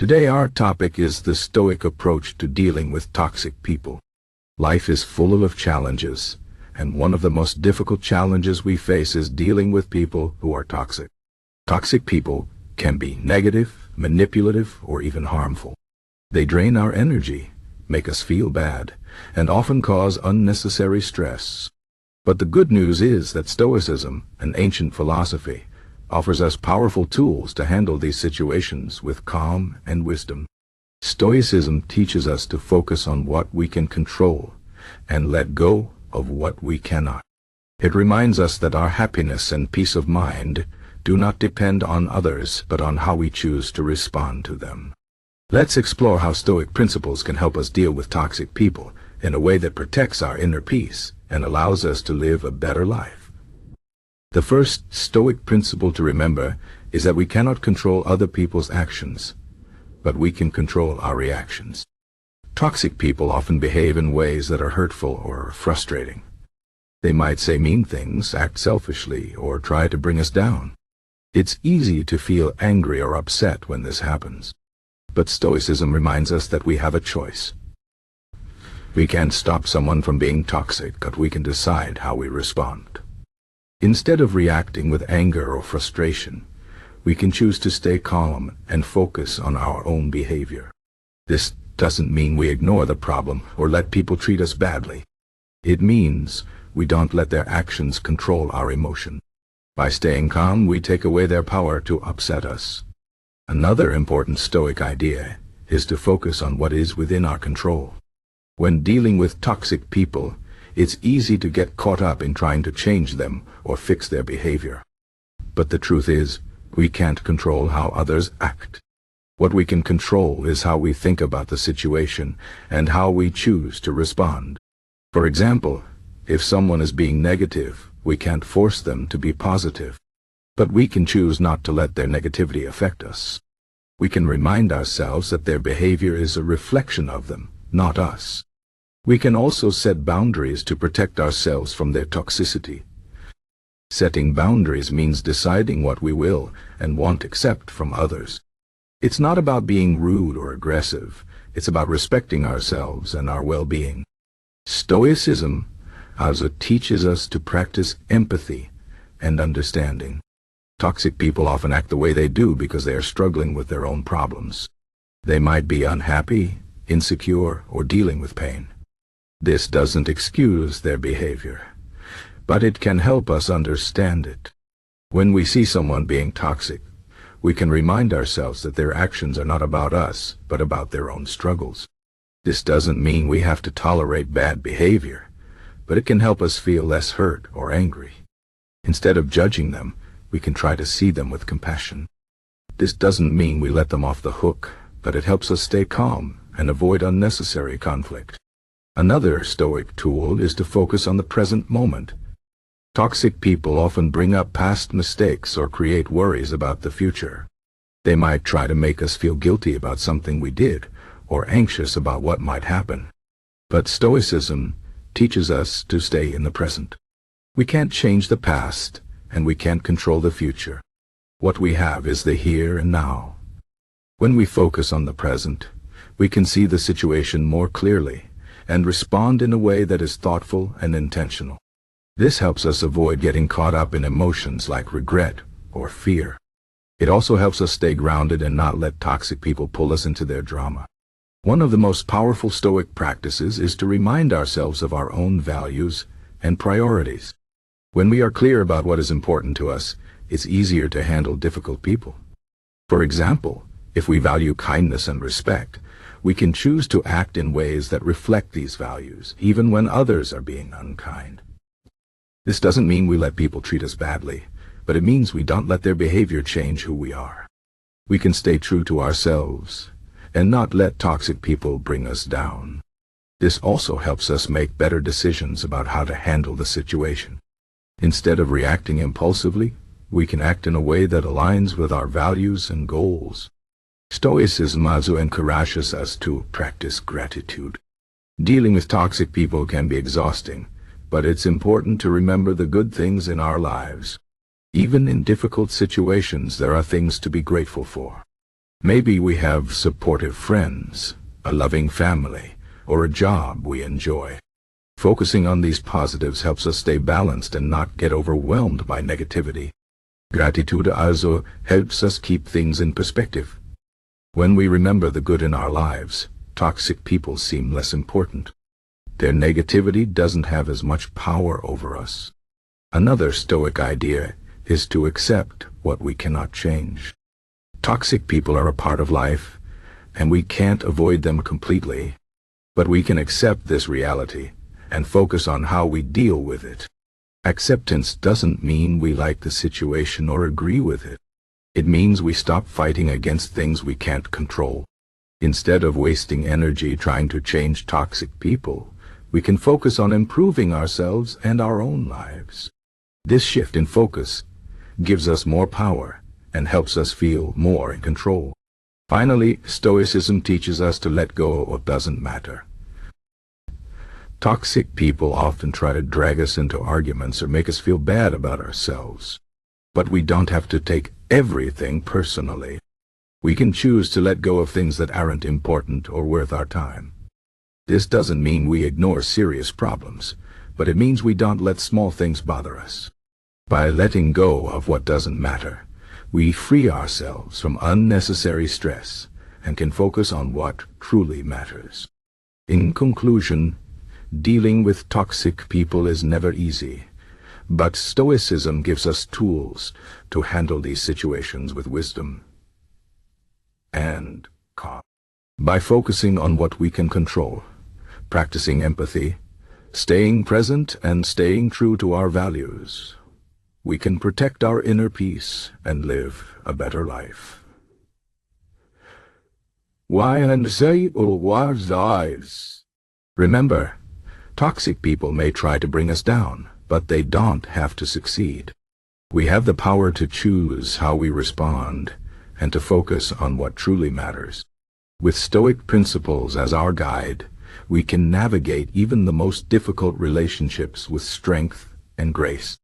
Today our topic is the Stoic approach to dealing with toxic people. Life is full of challenges, and one of the most difficult challenges we face is dealing with people who are toxic. Toxic people can be negative, manipulative, or even harmful. They drain our energy, make us feel bad, and often cause unnecessary stress. But the good news is that Stoicism, an ancient philosophy, offers us powerful tools to handle these situations with calm and wisdom. Stoicism teaches us to focus on what we can control and let go of what we cannot. It reminds us that our happiness and peace of mind do not depend on others, but on how we choose to respond to them. Let's explore how Stoic principles can help us deal with toxic people in a way that protects our inner peace and allows us to live a better life. The first Stoic principle to remember is that we cannot control other people's actions, but we can control our reactions. Toxic people often behave in ways that are hurtful or frustrating. They might say mean things, act selfishly, or try to bring us down. It's easy to feel angry or upset when this happens. But Stoicism reminds us that we have a choice. We can't stop someone from being toxic, but we can decide how we respond. Instead of reacting with anger or frustration, we can choose to stay calm and focus on our own behavior. This doesn't mean we ignore the problem or let people treat us badly. It means we don't let their actions control our emotion. By staying calm, we take away their power to upset us. Another important Stoic idea is to focus on what is within our control. When dealing with toxic people, it's easy to get caught up in trying to change them or fix their behavior. But the truth is, we can't control how others act. What we can control is how we think about the situation and how we choose to respond. For example, if someone is being negative, we can't force them to be positive. But we can choose not to let their negativity affect us. We can remind ourselves that their behavior is a reflection of them, not us. We can also set boundaries to protect ourselves from their toxicity. Setting boundaries means deciding what we will and won't accept from others. It's not about being rude or aggressive. It's about respecting ourselves and our well-being. Stoicism also teaches us to practice empathy and understanding. Toxic people often act the way they do because they are struggling with their own problems. They might be unhappy, insecure, or dealing with pain. This doesn't excuse their behavior, but it can help us understand it. When we see someone being toxic, we can remind ourselves that their actions are not about us, but about their own struggles. This doesn't mean we have to tolerate bad behavior, but it can help us feel less hurt or angry. Instead of judging them, we can try to see them with compassion. This doesn't mean we let them off the hook, but it helps us stay calm and avoid unnecessary conflict. Another Stoic tool is to focus on the present moment. Toxic people often bring up past mistakes or create worries about the future. They might try to make us feel guilty about something we did or anxious about what might happen. But Stoicism teaches us to stay in the present. We can't change the past, and we can't control the future. What we have is the here and now. When we focus on the present, we can see the situation more clearly and respond in a way that is thoughtful and intentional. This helps us avoid getting caught up in emotions like regret or fear. It also helps us stay grounded and not let toxic people pull us into their drama. One of the most powerful Stoic practices is to remind ourselves of our own values and priorities. When we are clear about what is important to us, it's easier to handle difficult people. For example, if we value kindness and respect, we can choose to act in ways that reflect these values, even when others are being unkind. This doesn't mean we let people treat us badly, but it means we don't let their behavior change who we are. We can stay true to ourselves and not let toxic people bring us down. This also helps us make better decisions about how to handle the situation. Instead of reacting impulsively, we can act in a way that aligns with our values and goals. Stoicism also encourages us to practice gratitude. Dealing with toxic people can be exhausting, but it's important to remember the good things in our lives. Even in difficult situations, there are things to be grateful for. Maybe we have supportive friends, a loving family, or a job we enjoy. Focusing on these positives helps us stay balanced and not get overwhelmed by negativity. Gratitude also helps us keep things in perspective. When we remember the good in our lives, toxic people seem less important. Their negativity doesn't have as much power over us. Another Stoic idea is to accept what we cannot change. Toxic people are a part of life, and we can't avoid them completely. But we can accept this reality and focus on how we deal with it. Acceptance doesn't mean we like the situation or agree with it. It means we stop fighting against things we can't control. Instead of wasting energy trying to change toxic people, we can focus on improving ourselves and our own lives. This shift in focus gives us more power and helps us feel more in control. Finally, Stoicism teaches us to let go of what doesn't matter. Toxic people often try to drag us into arguments or make us feel bad about ourselves. But we don't have to take everything personally. We can choose to let go of things that aren't important or worth our time. This doesn't mean we ignore serious problems, but it means we don't let small things bother us. By letting go of what doesn't matter, we free ourselves from unnecessary stress and can focus on what truly matters. In conclusion, dealing with toxic people is never easy, but Stoicism gives us tools to handle these situations with wisdom and calm. By focusing on what we can control, practicing empathy, staying present, and staying true to our values, we can protect our inner peace and live a better life. Why and say or wise eyes. Remember, toxic people may try to bring us down, but they don't have to succeed. We have the power to choose how we respond and to focus on what truly matters. With Stoic principles as our guide, we can navigate even the most difficult relationships with strength and grace.